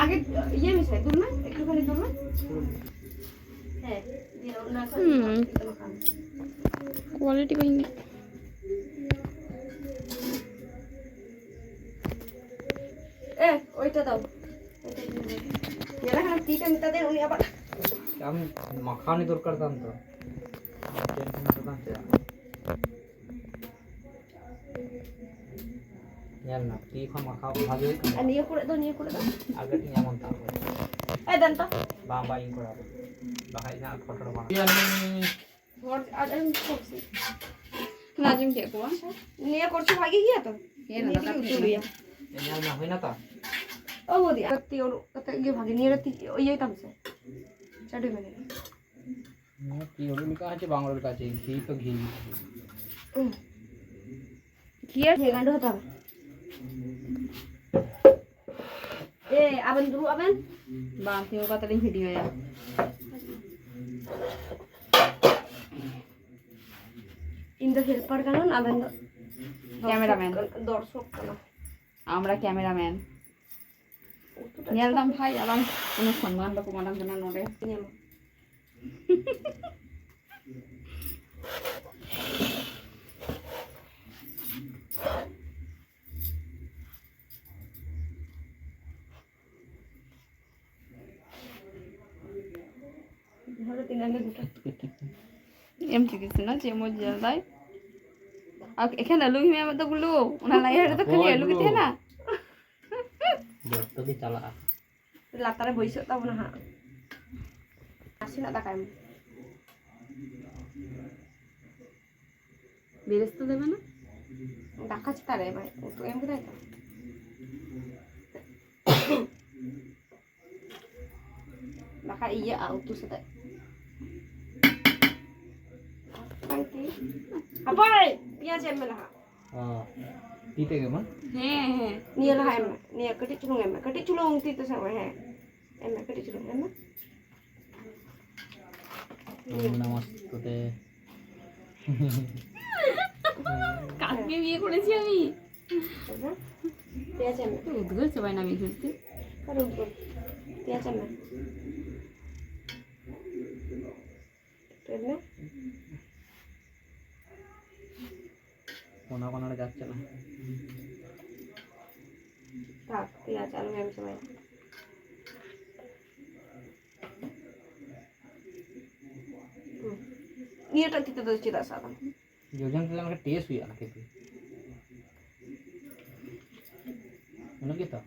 আগে ইয়ে মিশাই দুল না একটুখানি দুল না হ্যাঁ দিয়ে না কোয়ালিটি পাইনি এ ওইটা দাও এখানে তিনটা মিটা দেন উনি আবার আমি মাখানি দরকার দাম তো yan na ti ko makakahalo niyo ko daw agad niya mon ta dan to babain ko raw baka ina photo ko yan ঘর আজন করছি নাজিম কে কোয়া নিয়ে করছি ভাগে গিয়া তো এ না তা তুলিয়া yan na hoy na ta ও বদি আত্তি ওর কত গিয়ে ভাগে নিয়ে রাতি ওই এই তামছে চাডি মানে কি ওর কা আছে বাংলার কাছে ঘি তো ঘি কি আর হে গান্ড হতা এ আবেন দু আবেন বাঁধি ও কত দিন ভিডিও ya ইন্দো হেল্পার কারণ আবেন ক্যামেরাম্যান দর্শক কারণ আমরা ক্যামেরাম্যান নিয়ালদাম ভাই আলাম কোনো সম্মান বা কোমাদাম জানা নড়ে নিয়ম ধরো তিন আগে দুটো এমটি কিছু না যে মোজ জলদাই আর এখানে আলু হিমে মত গুলো ওনা লাই হড়ে তো খালি আলু কিতে না তো কি চালা লাতারে বইছো তা না হ্যাঁ আসি না তাকাই বেরেস্তা দেবে না ডাকাচ্ছে তারে ভাই ও তো এমকে তাই তো ডাকা ইয়ে আউ তো সেটা Apoy, piya jemme lah. pite ke man হ্যাঁ হ্যাঁ Nia lah em, nia keti culung ti tu sama he. Em keti culung em. namaste te কাকে বিয়ে করেছি আমি Piya jemme. তো উদ্গর সবাই না বিয়ে করতে Karun tu. Piya jemme. Terus কোনা কোনা যাচ্ছে না tak, piya calung em sama. Nia tak kita tu cerita sahaja. योजन के लगे टेस्ट हुई ना खेती mana kita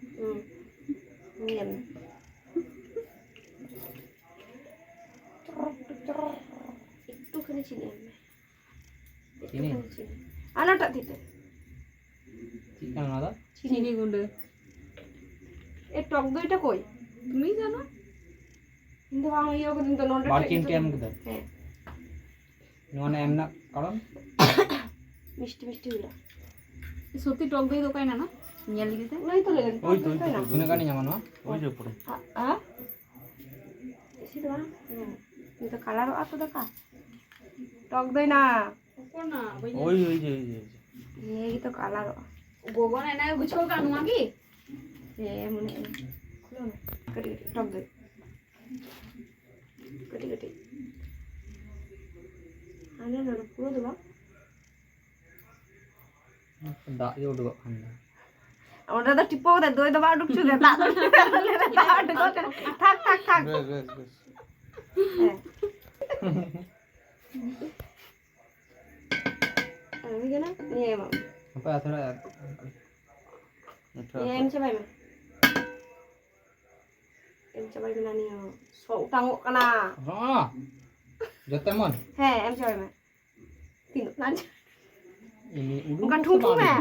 Nia. Itu kena sini em. Sini? Anak tak tidur. chicken ada চিনি গুঁড়ো এ টক দইটা কই তুমি জানো কিন্তু আমি ইয়ে করে তো নন্ডা bar chin tem kita হ্যাঁ nona emna karon মিষ্টি মিষ্টি হইলো সত্যি টক দই দোকান না নিয়ে লিখেছে নাই তো লেগেন ওই তো গুনে গানি জামানো ওই যে উপরে আ এসে দাও কিন্তু কালার আতো দেখা টক দই না কোন না ওই যে এই তো কালার গোগন এনে গুছাও কানু আগে এ মনে খুলো না কটি টক দই কটি আনে না পুরো দেবা da yo do khanda আমরা তো টিপো দে দই দেবা ঢুকছু দে দাদা থাক হ্যাঁ আমি কেন নিয়ে মাম apa athara em cobain mah em cobain mana nih so tanguk kana ah jatemon he em cobain mah tinuk nanti ini bukan tunggu mah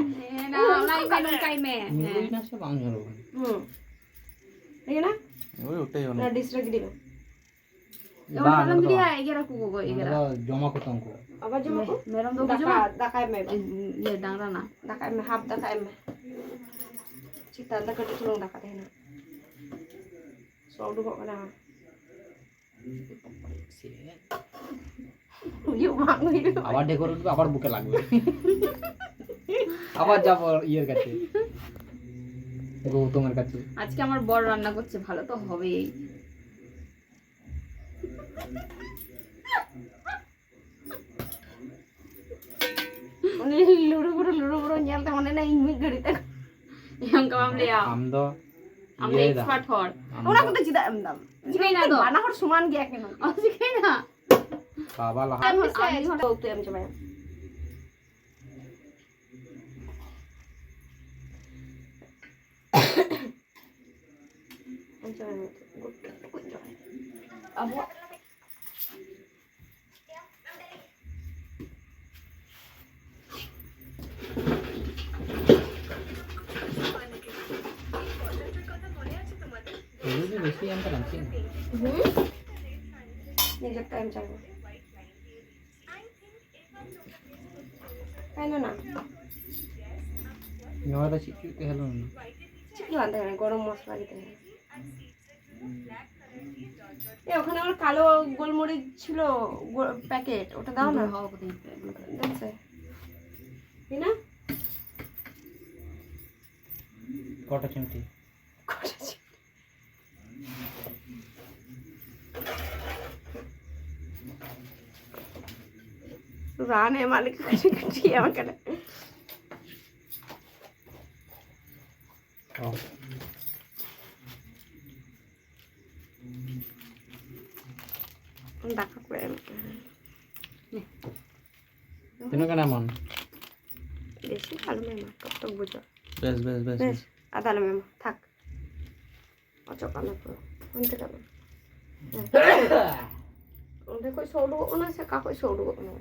না নাই মেনু কাই মে ini na sa bang nyoro iya na ওই ওটাই na distract di mah ওটা কালাম দিয়া এগেরা কো গো এগেরা জমা করতাম কো apa cuma ko মেরম দো daka em mah ইয়ে ডাংরা না daka em hap daka em mah cita daka tu tulung daka teh na so du kok kana yuk mang itu আবার ডেকোর উঠবে আবার বুকে লাগবে আবার যাব ইয়ের কাছে গৌতমের কাছে। আজকে আমার বর রান্না করছে, ভালো তো হবেই। লুড়ু বুড়ো nyalta mane na ingmi garita. Yang kamu lihat. আমদো Amda expert hor. Ona ko chida amdam. Jikai na do. Bana hor suman gya keno. Oh, jikai na. বাবা Laha Am se to am jama. Am jama. Good. Abo. এগুলো বেশি আমি রাখছি না। নিজের time চাইবো তাই না নয়টা শিখতে হলো না। চিকেন আনতে হবে গরম মশলা দিতে হবে ওখানে আমার কালো গোলমরিচ ছিল প্যাকেট ওটা দাও না দেখছে কি না কটা চিমটি রানে মালিক কাটি আমাকে দেখা করে তিনো কেন মন বেশি ভালো মেমা কত বুঝো বেশ বেশ বেশ বেশ আদালো মেমা থাক অচকানো তো অন্তে যাবে অন্তে কই সৌডু ওনা সে কা কই সৌডু ওনা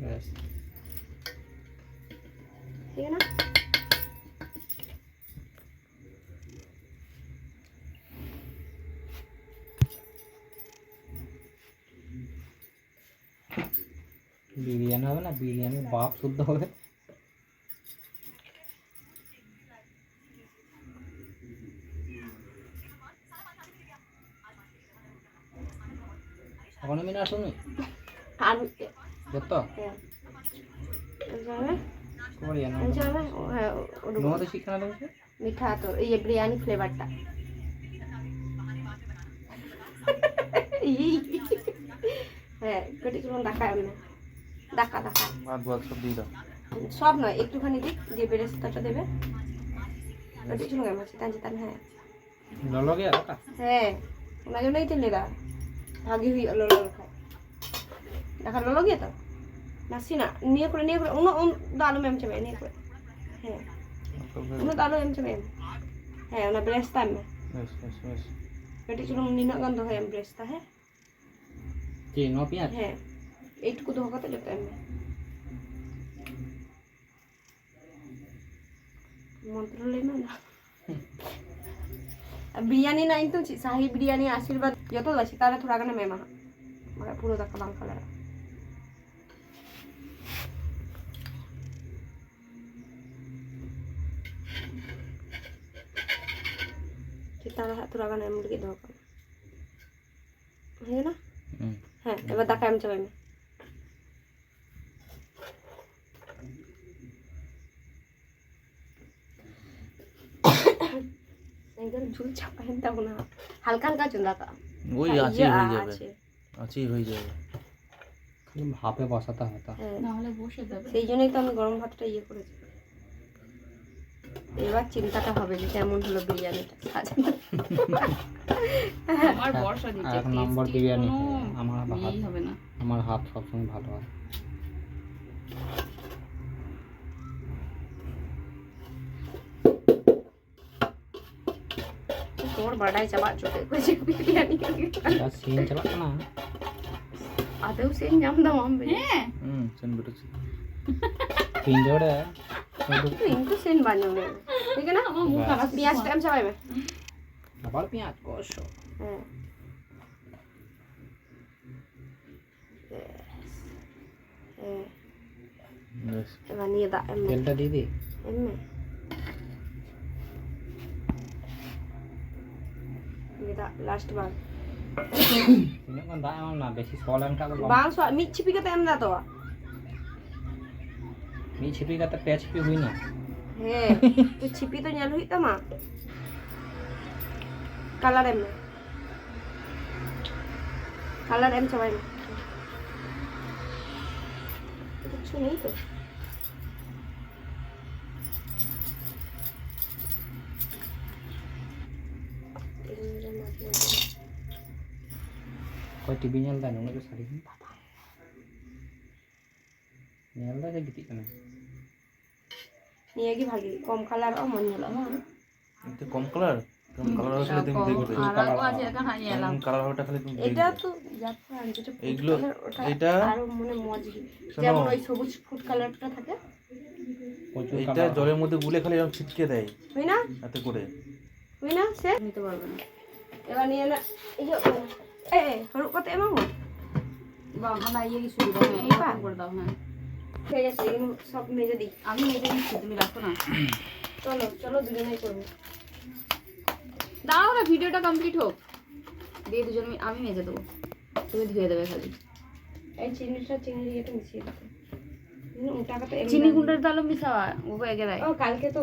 বেশ ঠিক না বিরিয়ানি হবে না বিরিয়ানি বাপ শুদ্ধ হবে এখন আমি না শুনি আর কত যাবে কোরিয়ান যাবে হ্যাঁ নোতে শিখনা দেবে মিঠা তো এই বিরিয়ানি ফ্লেভারটা হ্যাঁ কেটে চলুন দেখায় আমি দেখা ভাত ভাত সব দিয়ে দাও সব নয় একটুখানি দিক দিয়ে বেরেস্তাটা দেবে কেটে চলুন আমার চিতান হ্যাঁ ললো গিয়া কাকা হ্যাঁ ওনার জন্যই তো লেদা ভাগি হুই ললো খায় দেখা ললো গিয়ে তো নাসি না নিয়ে করে উনো দালো মেম চাবে নিয়ে করে হ্যাঁ uno talo yang cemen una bresta me বেশ বেশ বেশ কেটে চলুন নিনা গন্ধ হয় ব্রেস্তা হ্যাঁ কি নো পেঁয়াজ হ্যাঁ এইটুকু ধোকাতে যেতে আমি মন্ত্রলে না বিরিয়ানি না কিন্তু শাহি বিরিয়ানি আশীর্বাদ যত আছে তারা থোড়া গানে মেমা মানে পুরো দেখা বাং colour kita turagan em lagi doa kan, ya na? Heh, ebat tak em coba ini. Enggak jul capain tahu na, halkan ka cunda ka. ওই আছে হয়ে যাবে আছে হয়ে যাবে খালি ভাপে বসাতে হতো না হলে বসে যাবে সেই জন্যই তো আমি গরম ভাতটা ইয়ে করেছি এবার চিন্তাটা হবে যে কেমন হলো বিরিয়ানিটা আমার বর্ষা দিচ্ছে এক নম্বর বিরিয়ানি আমার হাত হবে না আমার হাত সবসময় ভালো হয় তোর বড়াই চাবা চোখে কইছে বিরিয়ানি আর সিন চালাতো না আদেও সেন জাম দাম আমবে হ্যাঁ সেন বেরোচ্ছে তিন জোড়ে ইনকো সেন বানিয়ে ঠিক আছে না আমার মুখ খারাপ পেঁয়াজ টাইম চাবাইবে আবার পেঁয়াজ কষো হ্যাঁ বেশ এবার নিয়ে দা তেলটা দিয়ে দি এমনি ये दा last bar Ini kan dah emang nah besi soalan kan belum. Bang soal mid chipi kata em dah to. Ni chipi kata pea chipi hui na. He, tu chipi to nyal hui tama. Color em. Color em cobain. Itu नहीं तो. Kau TV nyala nunggu tu sari ni. Nyala je gitu kan. Ni lagi bagi kom color oh mon nyala mah. itu কম colour আসলে তুমি দেখবে আলাদা আছে এখন হারিয়ে এলাম কালার হওয়াটা খালি তুমি এটা দেখবে তো যাত্রা যেটা এইগুলো এটা আরো মনে মজা শোনো। যেমন ওই সবুজ ফুড কালারটা থাকে এটা জলের মধ্যে গুলে খালি এরকম ছিটকে দেয় হয় না এতে করে হয় না সে নিতে পারবে না এবার নিয়ে না এই যে হলুদ কত এমন বা আমরা ইয়ে কি শুরু করবে এই পার করে দাও হ্যাঁ ঠিক আছে এগুলো সব মেজে দিই আমি মেয়েদের দিচ্ছি তুমি রাখো না চলো চলো দুজনেই করবো দাঁড়াও না ভিডিওটা কমপ্লিট হোক দিয়ে দুজন আমি মেজে দেবো তুমি ধুয়ে দেবে খালি এই চিনি এটা মিশিয়ে দিতে টাকা তো চিনি গুঁড়োর দালও মিশাওয়া ও এগে দেয় ও কালকে তো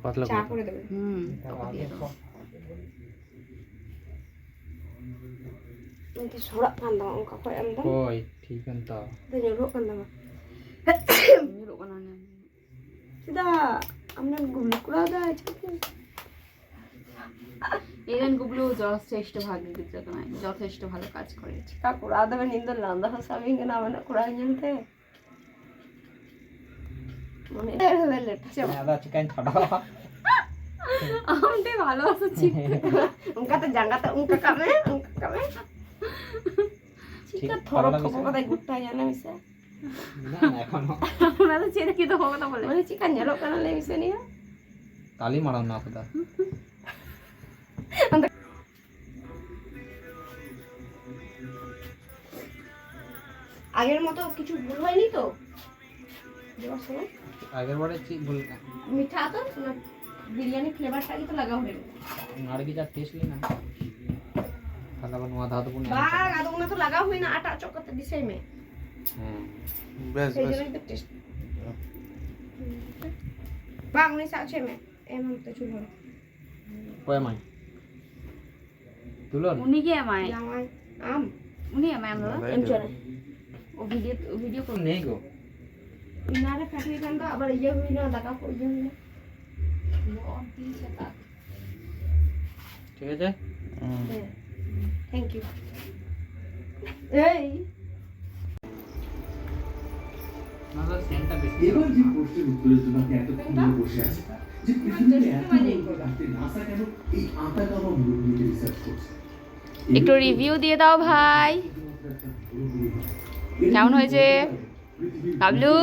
পাতলা চা করে দেবে হুম টাকা দিয়ে দেবো nanti surat pandang engkau kau em dah Koi, ठीक है तो. dah nyuruh pandang nyuruh kan aneh sudah amnan gulu kura dah এরেন Gublu যথেষ্ট ভাগ্যযুক্ত নয় যথেষ্ট ভালো কাজ করেছে ka kura dah nindo landa sabi ngena mana kura nyante mone lele Ini ada chicken thada. Amte ভালোবাসছি ungka to jangka to ungka kame chica thoro khobo kata gutta jana bisa না না এখনো আমরা তো ছেড়ে কি তো কথা বলে mane chica nyalo kana le bisa nih ya তালি মারাম না কোথা আগের মতো কিছু ভুল হয়নি তো দেওয়ার সময় আগের বারে বল মিঠা তো না বিরিয়ানি ফ্লেভারটা কি তো লাগা হয়ে গেল নাড়ি যা টেস্ট লি না তাহলে আবার নোয়া ধাতু পুনে বা আদৌ না তো লাগা হয় না আটা চকতে দিছে মে হ্যাঁ ব্যাস সেই ব্যাস জন্য তো টেস্ট বা উনি সাথে মে এম তো চুল হলো কয় মাই তুলন উনি কি আমায় জামাই আম উনি আমায় আমরা এম চলে ও ভিডিও তো নেই গো ইনারে ফাটিয়ে কান্দ আবার ইয়ে হই না দাকা কই ইয়ে হই না ঠিক আছে থ্যাংক ইউ এই না তো সেন্টটা বেশি এবার যে প্রশ্নের উত্তরের জন্য আপনি এতক্ষণ ধরে বসে আছেন যে পৃথিবীতে এত বড় রাতে নাসা কেন এই আঁকাগামা গ্রহগুলিতে রিসার্চ করছে একটু রিভিউ দিয়ে দাও ভাই কেমন হয়েছে বাবলু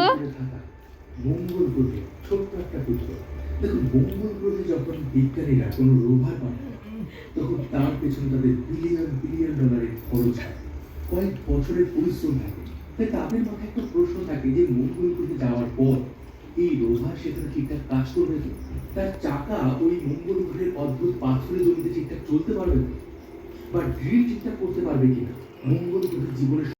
মঙ্গল গ্রহে ছোট্ট একটা টুকরো দেখুন মঙ্গল গ্রহে যখন বিজ্ঞানীরা কোনো রোভার বানায় তখন তার পেছনে তাদের বিলিয়ন বিলিয়ন ডলারের খরচ হয় কয়েক বছরের পরিশ্রম থাকে তাই তাদের মাথায় একটা প্রশ্ন থাকে যে মঙ্গল গ্রহে যাওয়ার পর এই রোভার সেখানে ঠিকঠাক কাজ করবে তো তার চাকা ওই মঙ্গল গ্রহের অদ্ভুত পাথরের জমিতে ঠিকঠাক চলতে পারবে তো বা ড্রিল ঠিকঠাক করতে পারবে কিনা মঙ্গল গ্রহের জীবনের